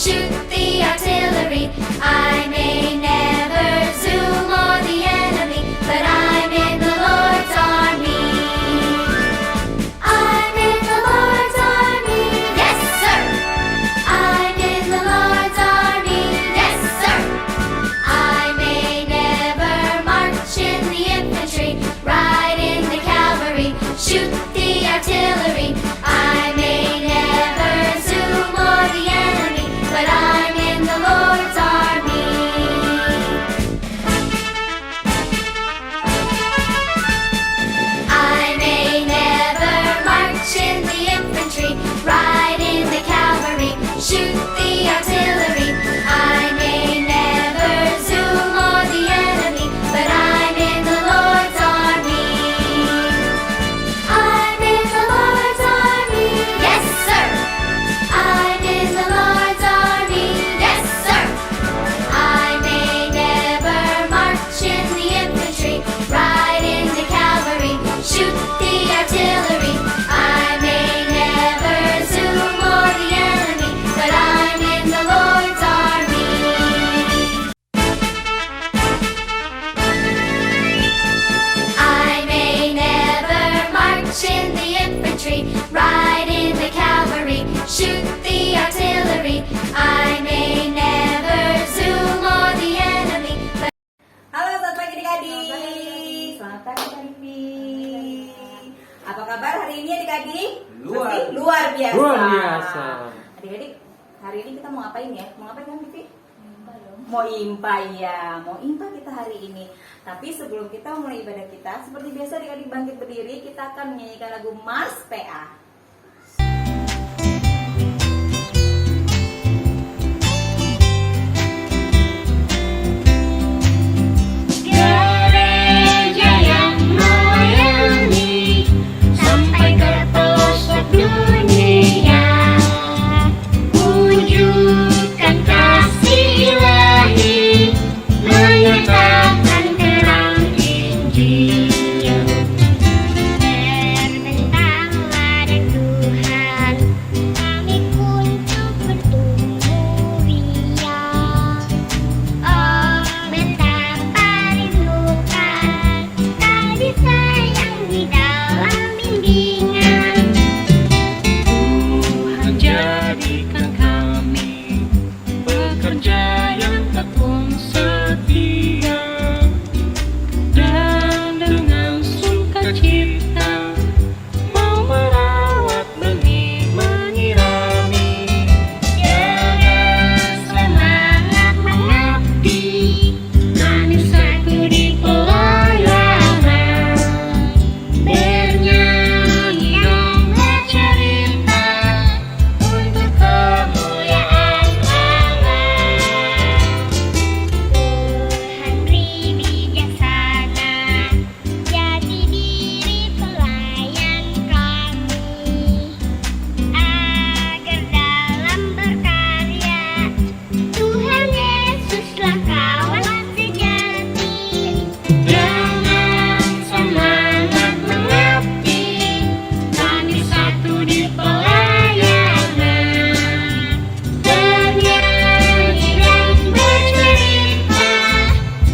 shoot the artillery. I may never zoom on the enemy, but I'm in the Lord's army. I'm in the Lord's army, yes sir. I'm in the Lord's army, yes sir. I may never march in the infantry, ride in the cavalry, shoot the artillery. I may never zoom on the enemy, but I'm in the Lord's army. I may never march in the infantry, ride in the cavalry, shoot the artillery. I may never zoom on the enemy, but I'm in the Lord's army. I'm in the Lord's army, yes sir. I'm in the Lord's army, yes sir. I may never march in the infantry, ride in the cavalry, shoot the artillery. I may never zoom on the enemy, but I'm in the Lord's army. I may never march in the infantry, ride in the cavalry, shoot the artillery. I may never zoom on the enemy, but Halo, selamat pagi adik-adik. Selamat pagi Kak Livi. Apa kabar hari ini adik-adik? Luar biasa. Luar biasa. Adik-adik, hari ini kita mau ngapain ya? Mau ngapain Kak Livi? Mau impa ya, mau impa kita hari ini. Tapi sebelum kita mulai ibadah kita, seperti biasa adik-adik bangkit berdiri, kita akan menyanyikan lagu Mars PA. Gereja yang melayani sampai ke pelosok dunia, wujudkan kasih ilahi, menyatakan terang Injil. Berbentanglah dan Tuhan, kami untuk bertumbuh riang. Oh, betapa rindukan kasih sayang di dalam bimbingan. Tuhan jadikan kami pekerja yang tekun setia, dan dengan sukacita mau merawat benih menyirami. Dengan semangat mengabdi, kami satu di pelayanan. Bernyanyi dan bercerita untuk kemuliaan Allah. Tuhan beri bijaksana, jati diri pelayan kami, agar dalam berkarya Tuhan Yesuslah kawan sejati. Dengan semangat mengabdi, kami satu di pelayanan. Bernyanyi dan bercerita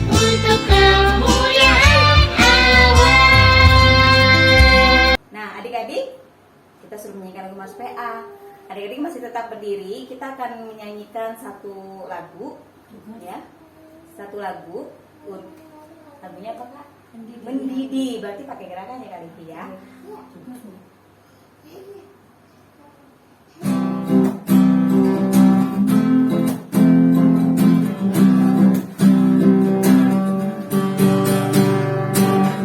untuk kemuliaan Allah. Nah, adik-adik, kita suruh menyanyikan lagu Mars PA. Adik-adik masih tetap berdiri, kita akan menyanyikan satu lagu, ya. Satu lagu. Lagunya apa Kak? Mendidih. Berarti pakai gerakan ya Kak Livi ya.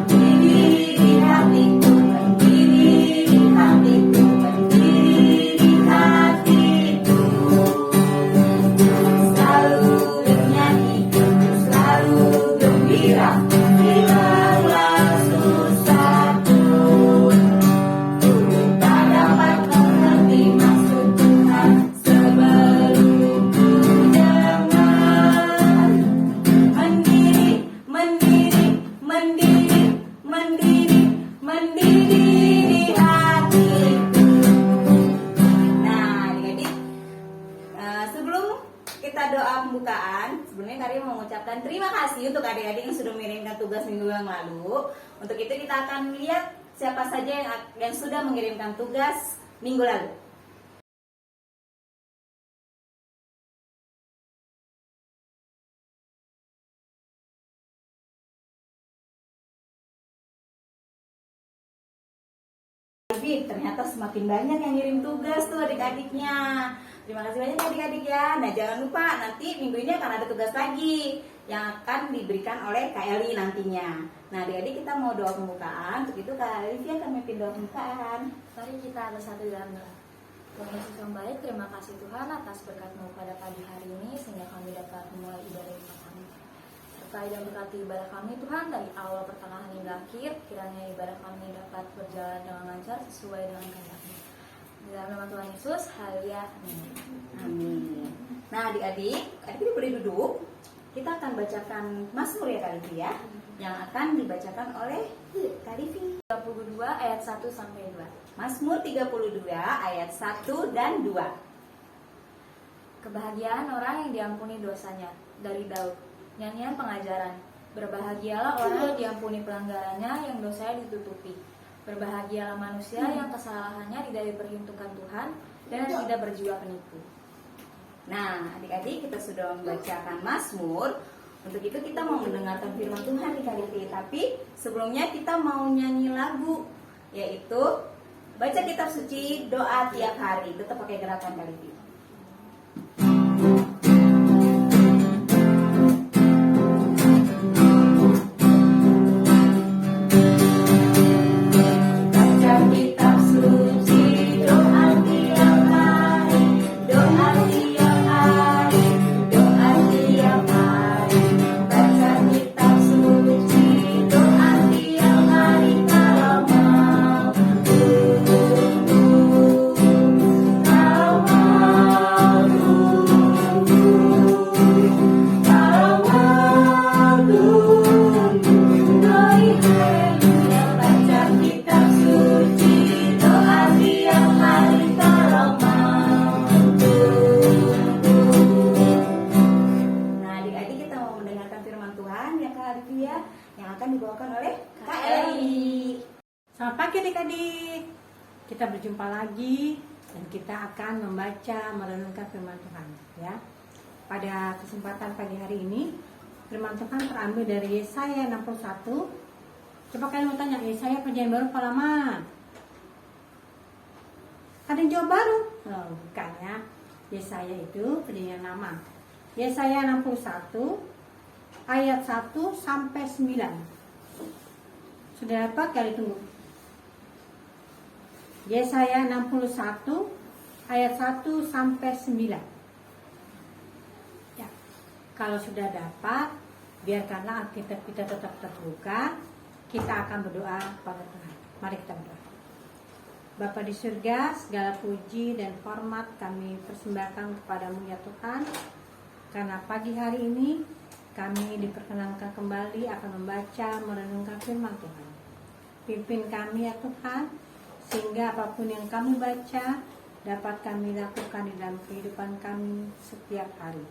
Mendidih di hatiku, mendidih di hatiku, mendidih di hatiku. Selalu bernyanyi, selalu gembira, hilanglah susah pun. mengucapkan terima kasih untuk adik-adik yang sudah mengirimkan tugas minggu yang lalu. Untuk itu kita akan lihat siapa saja yang sudah mengirimkan tugas minggu lalu. Ternyata semakin banyak yang ngirim tugas tuh adik-adiknya. Terima kasih banyak adik-adik ya. Nah jangan lupa nanti minggu ini akan ada tugas lagi yang akan diberikan oleh Kak Eli nantinya. Nah adik-adik kita mau doa pembukaan. Untuk itu Kak Eli akan memimpin doa pembukaan. Mari kita bersatu dalam doa. Tuhan Yesus yang baik, terima kasih Tuhan atas berkat-Mu pada pagi hari ini sehingga kami dapat memulai ibadah kami. Berkati dan berkati ibadah kami Tuhan dari awal pertengahan hingga akhir. Kiranya ibadah kami dapat berjalan dengan lancar sesuai dengan kehendak-Mu. Di dalam nama Tuhan Yesus, haleluya. Amin. Nah adik-adik boleh duduk. Kita akan bacakan Mazmur ya Kak Livi ya, yang akan dibacakan oleh Kak Livi. 32 ayat 1 sampai 2. Mazmur 32 ayat 1 dan 2. Kebahagiaan orang yang diampuni dosanya, dari Daud. Nyanyian pengajaran. Berbahagialah orang yang diampuni pelanggarannya, yang dosanya ditutupi. Berbahagialah manusia yang kesalahannya tidak diperhitungkan Tuhan dan yang tidak berjiwa penipu. Nah adik-adik kita sudah membacakan Mazmur. Untuk itu kita mau mendengarkan firman Tuhan di Kak Livi. Tapi sebelumnya kita mau nyanyi lagu, yaitu baca kitab suci, doa tiap hari. Tetap pakai gerakan Kak Livi. Yang akan dibawakan oleh Kak Eli. Selamat pagi adik-adik. Kita berjumpa lagi dan kita akan membaca merenungkan firman Tuhan ya. Pada kesempatan pagi hari ini firman Tuhan terambil dari Yesaya 61. Coba kalian mau tanya, Yesaya perjanjian baru apa lama? Ada yang jawab baru? Oh, bukan ya. Yesaya itu perjanjian lama. Yesaya 61 ayat 1 sampai 9. Sudah dapat? Kali tunggu. Yesaya 61 ayat 1 sampai 9. Ya. Kalau sudah dapat, biarkanlah Alkitab kita tetap terbuka. Kita akan berdoa kepada Tuhan. Mari kita berdoa. Bapa di surga, segala puji dan hormat kami persembahkan kepadamu ya Tuhan. Karena pagi hari ini kami diperkenankan kembali akan membaca, merenungkan firman Tuhan. Pimpin kami ya Tuhan, sehingga apapun yang kami baca dapat kami lakukan di dalam kehidupan kami setiap hari.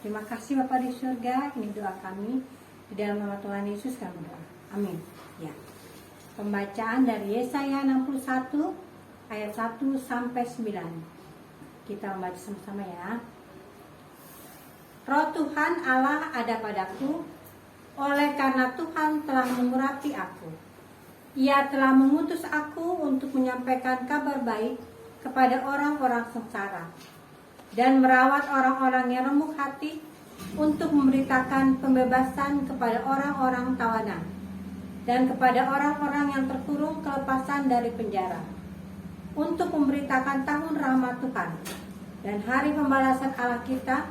Terima kasih Bapa di surga, ini doa kami. Di dalam nama Tuhan Yesus kami berdoa. Amin. Ya. Pembacaan dari Yesaya 61 ayat 1 sampai 9. Kita membaca sama-sama ya. Roh Tuhan Allah ada padaku, oleh karena Tuhan telah mengurapi aku. Ia telah mengutus aku untuk menyampaikan kabar baik kepada orang-orang sengsara dan merawat orang-orang yang remuk hati, untuk memberitakan pembebasan kepada orang-orang tawanan dan kepada orang-orang yang terkurung kelepasan dari penjara, untuk memberitakan tahun rahmat Tuhan dan hari pembalasan Allah kita,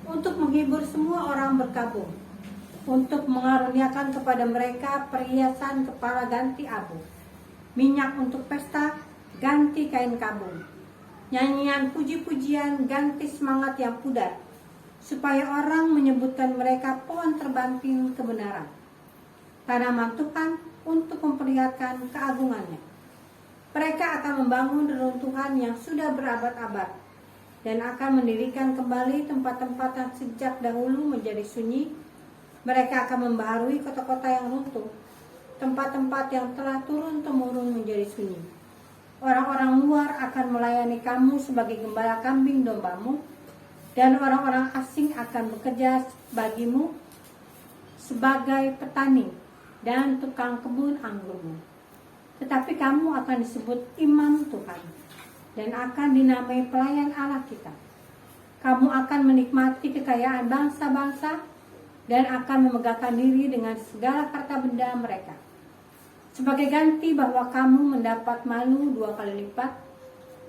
untuk menghibur semua orang berkabung, untuk mengaruniakan kepada mereka perhiasan kepala ganti abu, minyak untuk pesta, ganti kain kabung, nyanyian puji-pujian, ganti semangat yang pudar, supaya orang menyebutkan mereka pohon terbanting kebenaran, tanaman Tuhan untuk memperlihatkan keagungannya. Mereka akan membangun reruntuhan yang sudah berabad-abad, dan akan mendirikan kembali tempat-tempat yang sejak dahulu menjadi sunyi. Mereka akan membaharui kota-kota yang runtuh, tempat-tempat yang telah turun-temurun menjadi sunyi. Orang-orang luar akan melayani kamu sebagai gembala kambing dombamu, dan orang-orang asing akan bekerja bagimu sebagai petani dan tukang kebun anggurmu. Tetapi kamu akan disebut imam Tuhan dan akan dinamai pelayan Allah kita. Kamu akan menikmati kekayaan bangsa-bangsa dan akan memegahkan diri dengan segala harta benda mereka. Sebagai ganti bahwa kamu mendapat malu 2 kali lipat,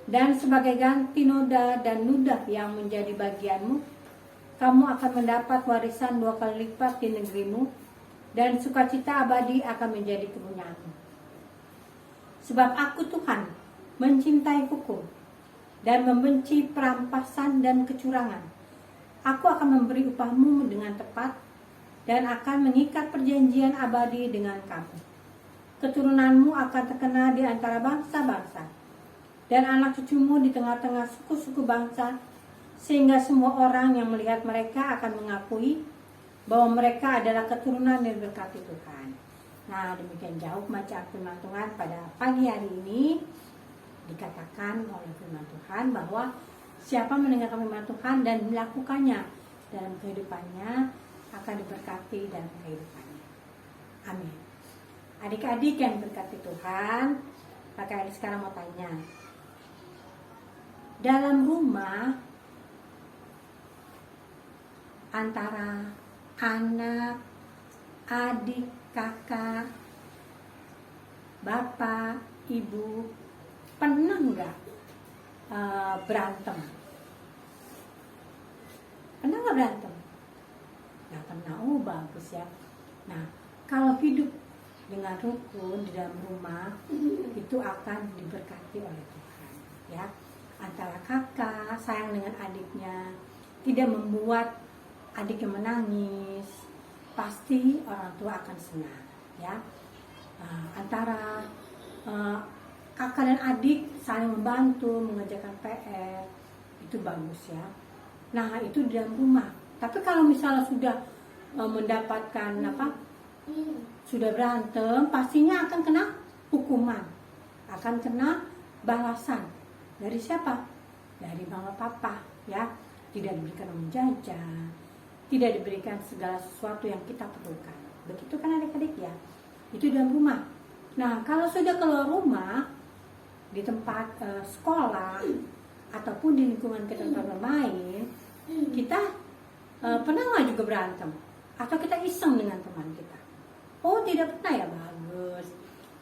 dan sebagai ganti noda dan ludah yang menjadi bagianmu, kamu akan mendapat warisan 2 kali lipat di negerimu, dan sukacita abadi akan menjadi kepunyaanmu. Sebab aku Tuhan mencintai hukum dan membenci perampasan dan kecurangan. Aku akan memberi upahmu dengan tepat dan akan mengikat perjanjian abadi dengan kamu. Keturunanmu akan terkenal di antara bangsa-bangsa, dan anak cucumu di tengah-tengah suku-suku bangsa, sehingga semua orang yang melihat mereka akan mengakui bahwa mereka adalah keturunan yang berkati Tuhan. Nah, demikian jauh bacaan firman Tuhan pada pagi hari ini. Dikatakan oleh firman Tuhan bahwa siapa mendengarkan firman Tuhan dan melakukannya dalam kehidupannya akan diberkati dalam kehidupannya. Amin. Adik-adik yang berkati Tuhan, kakak adik sekarang mau tanya. Dalam rumah antara anak, adik, kakak, bapak, ibu, pernah nggak berantem? Pernah nggak berantem? Nggak pernah. Oh, bagus ya. Nah, kalau hidup dengan rukun di dalam rumah itu akan diberkati oleh Tuhan, ya. Antara kakak sayang dengan adiknya, tidak membuat adiknya menangis, pasti orang tua akan senang, ya. Antara kakak dan adik saling membantu mengerjakan PR, itu bagus ya. Nah, itu di dalam rumah. Tapi kalau misalnya sudah mendapatkan sudah berantem, pastinya akan kena hukuman, akan kena balasan. Dari siapa? Dari mama papa, ya. Tidak diberikan uang jajan, tidak diberikan segala sesuatu yang kita perlukan. Begitu kan adik-adik ya? Itu dalam rumah. Nah, kalau sudah keluar rumah, di tempat sekolah ataupun di lingkungan kita tempat bermain, kita pernah nggak juga berantem? Atau kita iseng dengan teman kita? Oh, tidak pernah ya, bagus.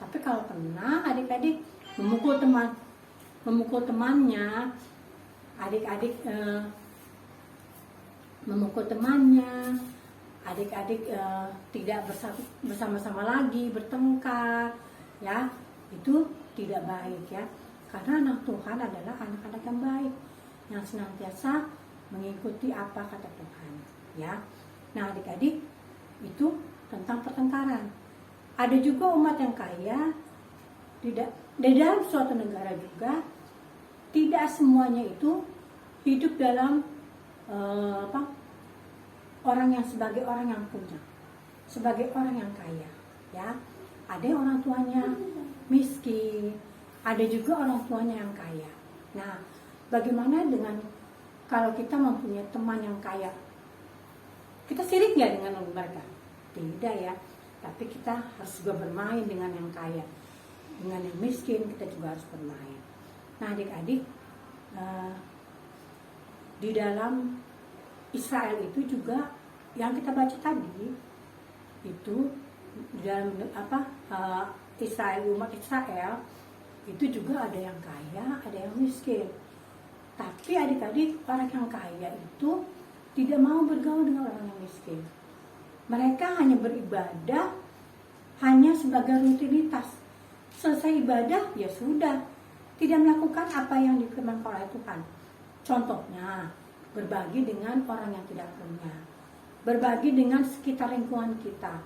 Tapi kalau pernah adik-adik memukul temannya, adik-adik memukul temannya, adik-adik tidak bersama-sama lagi, bertengkar, ya, itu tidak baik ya. Karena anak Tuhan adalah anak-anak yang baik, yang senantiasa mengikuti apa kata Tuhan, ya. Nah, adik-adik, itu tentang pertengkaran. Ada juga umat yang kaya di dalam suatu negara juga, tidak semuanya itu hidup dalam orang yang sebagai orang yang punya, sebagai orang yang kaya, ya. Ada orang tuanya miskin, ada juga orang tuanya yang kaya. Nah, bagaimana dengan kalau kita mempunyai teman yang kaya? Kita sirik nggak dengan mereka? Tidak ya. Tapi kita harus juga bermain dengan yang kaya. Dengan yang miskin kita juga harus bermain. Nah, adik-adik, di dalam Israel itu juga yang kita baca tadi itu di dalam Israel, umat Israel itu juga ada yang kaya, ada yang miskin. Tapi adik-adik, orang yang kaya itu tidak mau bergaul dengan orang yang miskin. Mereka hanya beribadah hanya sebagai rutinitas. Selesai ibadah, ya sudah, tidak melakukan apa yang difirmankan oleh Tuhan. Contohnya, berbagi dengan orang yang tidak punya, berbagi dengan sekitar lingkungan kita.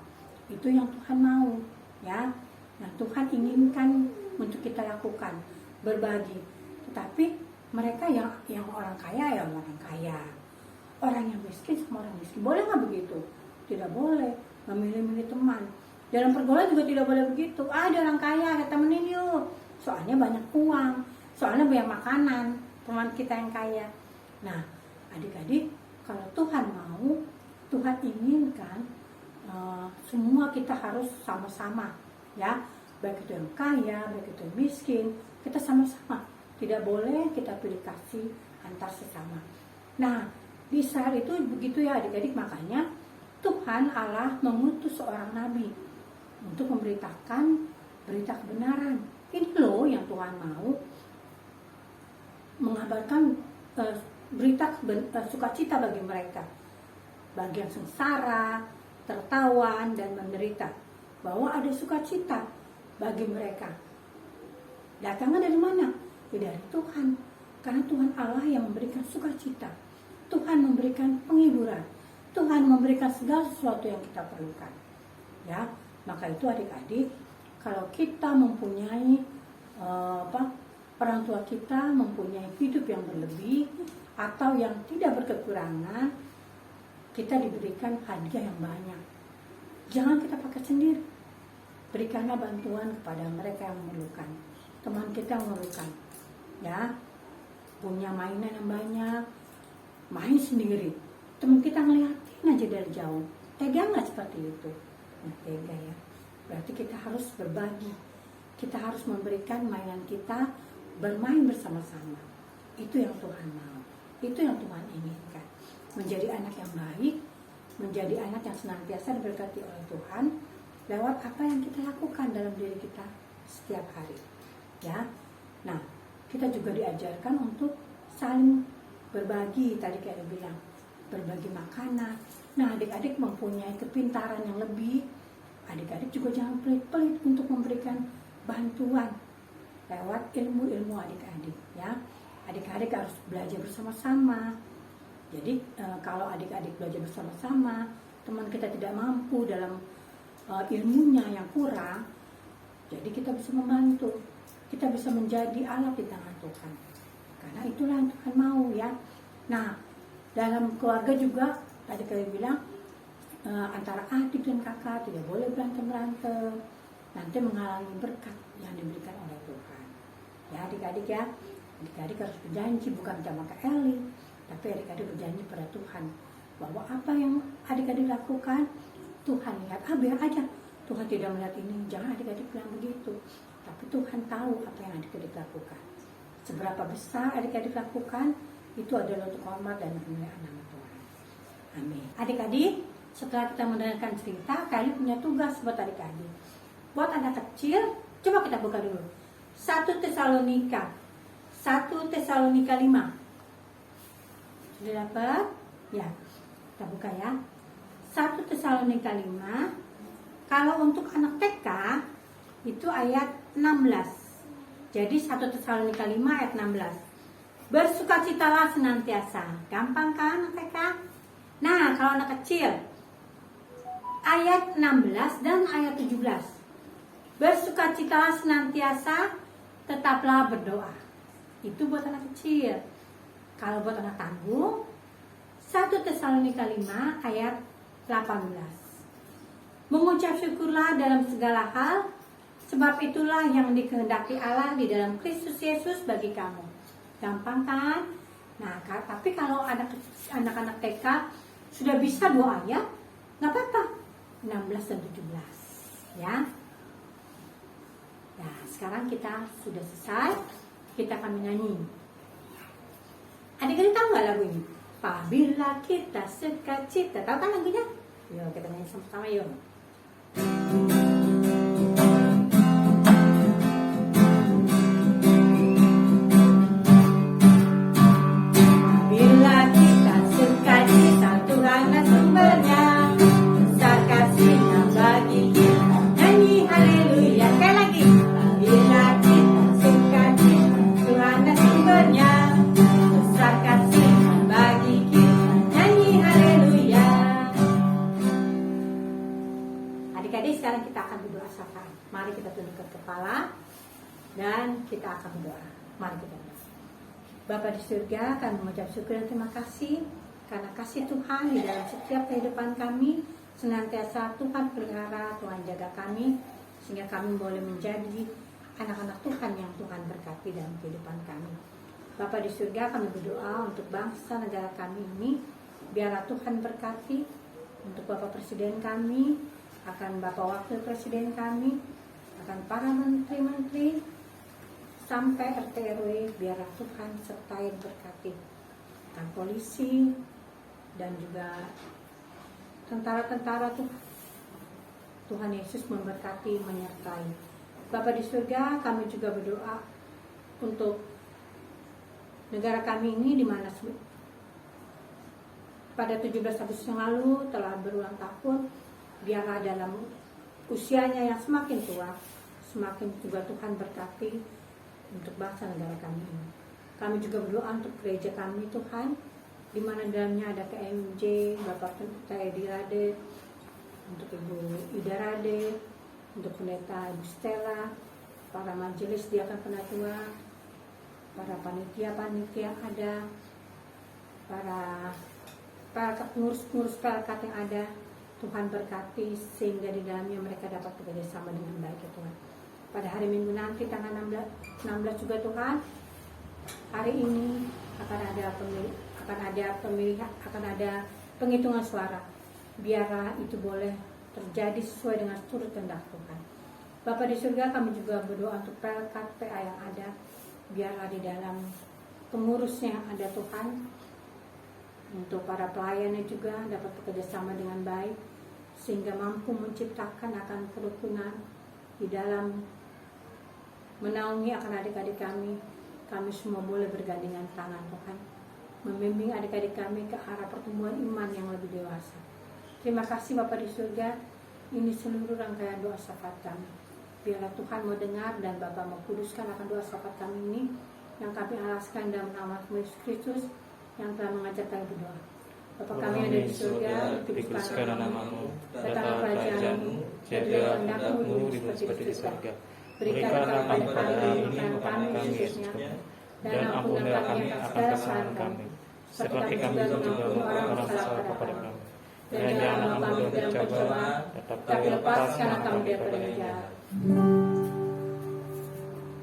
Itu yang Tuhan mau, ya. Yang Tuhan inginkan untuk kita lakukan, berbagi. Tetapi Mereka yang orang kaya ya orang kaya, orang yang miskin sama orang miskin. Boleh nggak begitu? Tidak boleh. Memilih-milih teman. Dalam pergaulan juga tidak boleh begitu. Ada orang kaya, kita temenin yuk. Soalnya banyak uang, soalnya banyak makanan. Teman kita yang kaya. Nah, adik-adik, kalau Tuhan mau, Tuhan inginkan semua kita harus sama-sama, ya. Baik itu yang kaya, baik itu yang miskin, kita sama-sama. Tidak boleh kita pilih kasih antar sesama. Nah, di saat itu begitu ya adik-adik, makanya Tuhan Allah mengutus seorang nabi untuk memberitakan berita kebenaran. Ini loh yang Tuhan mau, mengabarkan berita sukacita bagi mereka, bagi yang sengsara, tertawan dan menderita, bahwa ada sukacita bagi mereka. Datangnya dari mana? Ya dari Tuhan, karena Tuhan Allah yang memberikan sukacita. Tuhan memberikan penghiburan, Tuhan memberikan segala sesuatu yang kita perlukan. Ya, maka itu adik-adik, kalau kita mempunyai orang tua kita mempunyai hidup yang berlebih atau yang tidak berkekurangan, kita diberikan hadiah yang banyak. Jangan kita pakai sendiri. Berikanlah bantuan kepada mereka yang memerlukan. Teman kita yang memerlukan. Ya, punya mainan yang banyak, main sendiri. Teman kita ngeliatin aja dari jauh. Tega nggak seperti itu? Nah, tega ya. Berarti kita harus berbagi. Kita harus memberikan mainan kita, bermain bersama-sama. Itu yang Tuhan mau. Itu yang Tuhan inginkan. Menjadi anak yang baik, menjadi anak yang senantiasa diberkati oleh Tuhan lewat apa yang kita lakukan dalam diri kita setiap hari. Ya. Nah, kita juga diajarkan untuk saling berbagi, tadi kayak bilang, berbagi makanan. Nah, adik-adik mempunyai kepintaran yang lebih, adik-adik juga jangan pelit-pelit untuk memberikan bantuan lewat ilmu-ilmu adik-adik, ya. Adik-adik harus belajar bersama-sama. Jadi kalau adik-adik belajar bersama-sama, teman kita tidak mampu dalam ilmunya yang kurang, jadi kita bisa membantu, kita bisa menjadi alat di tangan Tuhan. Karena itulah yang Tuhan mau, ya. Nah, dalam keluarga juga tadi kalian bilang antara adik dan kakak tidak boleh berantem-berantem, nanti menghalangi berkat yang diberikan oleh Tuhan. Ya adik-adik ya, adik-adik harus berjanji bukan sama Kak Eli, tapi adik-adik berjanji pada Tuhan bahwa apa yang adik-adik lakukan Tuhan lihat. Biar aja Tuhan tidak melihat ini, jangan adik-adik bilang begitu. Tapi Tuhan tahu apa yang adik-adik lakukan. Seberapa besar adik-adik lakukan, itu adalah untuk hormat dan kemuliaan nama Tuhan. Amin. Adik-adik, setelah kita mendengarkan cerita, kalian punya tugas buat adik-adik. Buat anak kecil, coba kita buka dulu. 1 Tesalonika 5. Sudah dapat? Ya, kita buka ya. 1 Tesalonika 5. Kalau untuk anak TK, itu ayat 16. Jadi 1 Tesalonika 5 ayat 16. Bersukacitalah senantiasa. Gampang kan anak TK? Nah, kalau anak kecil, ayat 16 dan ayat 17. Bersukacitalah senantiasa, tetaplah berdoa. Itu buat anak kecil. Kalau buat anak tanggung, 1 Tesalonika 5 ayat 18. Mengucap syukurlah dalam segala hal, sebab itulah yang dikehendaki Allah di dalam Kristus Yesus bagi kamu. Gampang kan? Nah, tapi kalau anak-anak TK sudah bisa 2 ayat, nggak apa-apa. 16 dan 17. Ya. Nah, sekarang kita sudah selesai. Kita akan menyanyi. Adik-adik tahu nggak lagu ini? Apabila kita sukacita. Tahu kan lagunya? Yuk kita nyanyi sama-sama yuk. Bila kita sukacita, Tuhanlah sumbernya. Besar kasih-Nya bagi kita. Nyanyi haleluya. Sekali lagi. Bila kita sukacita, Tuhanlah sumbernya. Besar kasih-Nya bagi kita. Nyanyi haleluya. Adik-adik, sekarang kita akan berdoa syafaat. Mari kita tundukkan kepala dan kita akan berdoa. Mari kita berdoa. Bapa di surga, kami mengucap syukur dan terima kasih karena kasih Tuhan di dalam setiap kehidupan kami. Senantiasa Tuhan pelihara, Tuhan jaga kami, sehingga kami boleh menjadi anak-anak Tuhan yang Tuhan berkati dalam kehidupan kami. Bapa di surga, kami berdoa untuk bangsa negara kami ini, biarlah Tuhan berkati untuk Bapak Presiden kami, akan Bapak Wakil Presiden kami, akan para menteri-menteri, sampai RT RW, biarlah Tuhan sertai berkati dan polisi dan juga tentara-tentara Tuhan. Tuhan Yesus memberkati, menyertai. Bapa di surga, kami juga berdoa untuk negara kami ini, di mana pada 17 Agustus yang lalu telah berulang tahun. Biarlah dalam usianya yang semakin tua, semakin juga Tuhan berkati untuk bangsa negara kami ini. Kami juga berdoa untuk gereja kami Tuhan, di mana dalamnya ada KMJ, Bapak Pendeta Edi Rade, untuk Ibu Ida Rade, untuk Pendeta Ibu Stella, para majelis diakan penatua, para panitia yang ada, para pengurus-pengurus PLK yang ada. Tuhan berkati sehingga di dalamnya mereka dapat bekerja sama dengan baik ya Tuhan. Pada hari Minggu nanti tanggal 16 juga Tuhan, hari ini akan ada penghitungan suara. Biarlah itu boleh terjadi sesuai dengan turut kehendak Tuhan. Bapa di surga, kami juga berdoa untuk PLK PA yang ada. Biarlah di dalam pengurusnya yang ada Tuhan, untuk para pelayannya juga dapat bekerja sama dengan baik, sehingga mampu menciptakan akan kerukunan di dalam menaungi akan adik-adik kami. Kami semua boleh bergandengan tangan Tuhan, membimbing adik-adik kami ke arah pertumbuhan iman yang lebih dewasa. Terima kasih Bapa di surga. Ini seluruh rangkaian doa syafaat kami. Biarlah Tuhan mau dengar dan Bapa mau kuduskan akan doa syafaat kami ini, yang kami alaskan dalam nama Yesus Kristus yang telah mengajar kami berdoa. Bapa kami yang ada di surga, dikuduskanlah namamu, datanglah kerajaanmu, jadilah kehendakmu di bumi seperti di surga. Berikanlah kami pada hari ini makanan kami khususnya, dan ampunkanlah kami atas segala kesalahan kami, seperti kami juga mengampuni orang yang bersalah kepada kami. Dan janganlah kami dalam pencobaan, tapi lepaskanlah kami daripada jahat.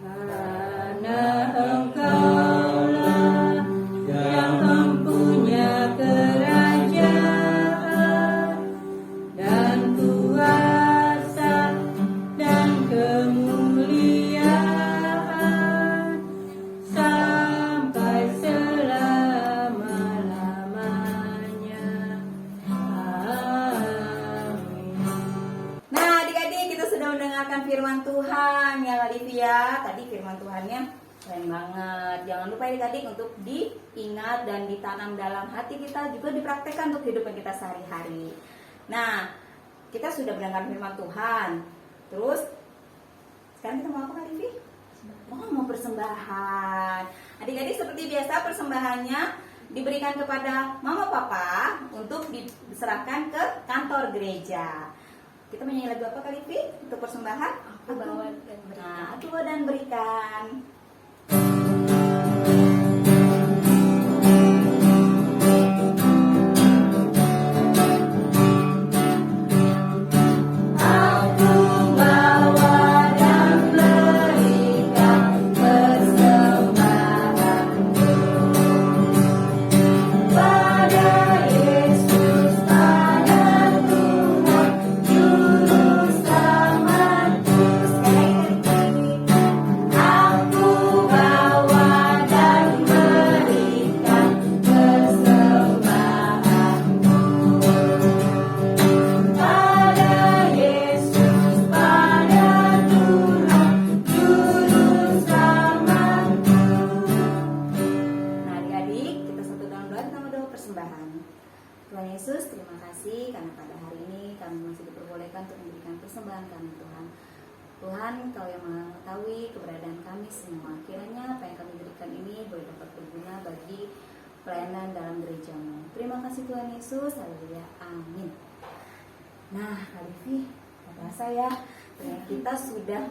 Karena Engkaulah yang mempunyai kerajaan dan kuasa dan kemuliaan sampai selama-lamanya. Amin. Nah, adik-adik, kita sudah mendengarkan firman Tuhan ya Olivia. Tadi firman Tuhannya keren banget. Jangan lupa adik-adik untuk diingat dan ditanam dalam hati kita, juga dipraktekkan untuk kehidupan kita sehari-hari. Nah, kita sudah mendengar firman Tuhan. Terus sekarang kita mau apa Kak Livi? Mau persembahan. Adik-adik, seperti biasa persembahannya diberikan kepada mama papa untuk diserahkan ke kantor gereja. Kita menyanyi lagu apa Kak Livi untuk persembahan? Aku bawa dan berikan. Nah, aku bawa dan berikan. Tuhan Yesus, terima kasih karena pada hari ini kami masih diperbolehkan untuk memberikan persembahan kami Tuhan. Tuhan, Kau yang mengetahui keberadaan kami semua. Kiranya apa yang kami berikan ini boleh dapat berguna bagi pelayanan dalam gereja-Mu. Terima kasih Tuhan Yesus, haleluya, amin. Nah, Alifi, terasa ya, kita sudah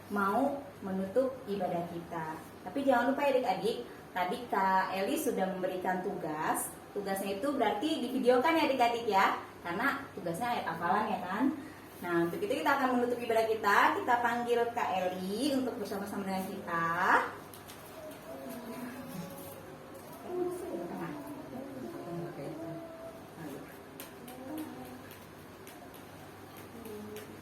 mau menutup ibadah kita. Tapi jangan lupa adik-adik, tadi Kak Eli sudah memberikan tugas. Tugasnya itu berarti divideokan ya adik-adik ya, karena tugasnya ayat hafalan ya kan. Nah, untuk itu kita akan menutup ibadah kita. Kita panggil Kak Eli untuk bersama-sama dengan kita.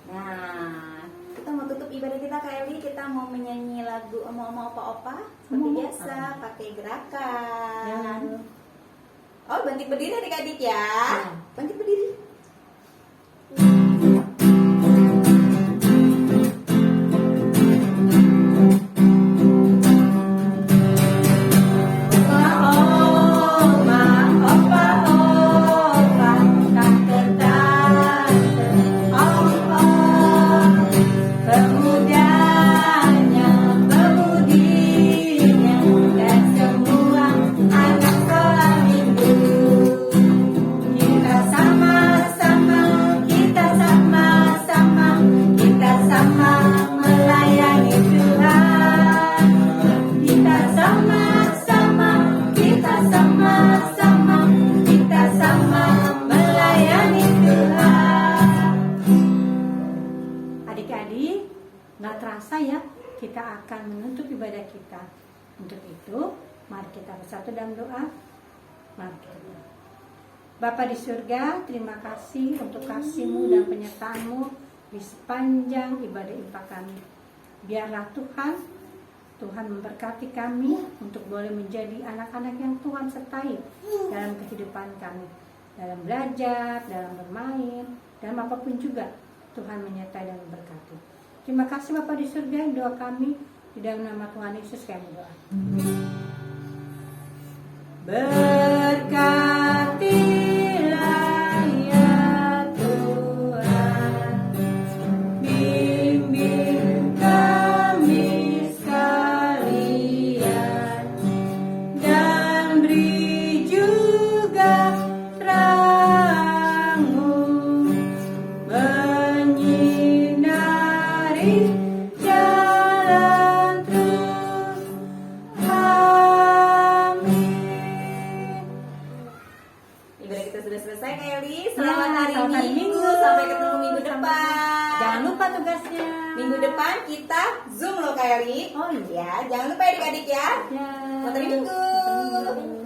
Nah, kita mau tutup ibadah kita Kak Eli. Kita mau menyanyi lagu Oma-Oma Opa-Opa seperti biasa, pakai gerakan. Oh, banting berdiri adik-adik ya. Banting berdiri. Adik-adik, nggak terasa ya kita akan menutup ibadah kita. Untuk itu, mari kita bersatu dalam doa. Mari kita berdoa. Bapa di surga, terima kasih untuk kasih-Mu dan penyertaan-Mu di sepanjang ibadah impak kami. Biarlah Tuhan memberkati kami untuk boleh menjadi anak-anak yang Tuhan sertai dalam kehidupan kami. Dalam belajar, dalam bermain, dalam apapun juga Tuhan menyertai dan memberkati. Terima kasih Bapa di surga, doa kami di dalam nama Tuhan Yesus kami doa. Berkatilah ya Tuhan, bimbing kami sekalian, dan beri juga terang-Mu menyinari jalan terus. Amin. Ibadah kita sudah selesai Kak Eli. Selamat hari selamat Minggu. Minggu. Sampai ketemu minggu depan. Jangan lupa tugasnya. Minggu depan kita Zoom loh Kak Eli. Oh iya. Ya, jangan lupa adik-adik ya. Ya. Selamat hari Minggu.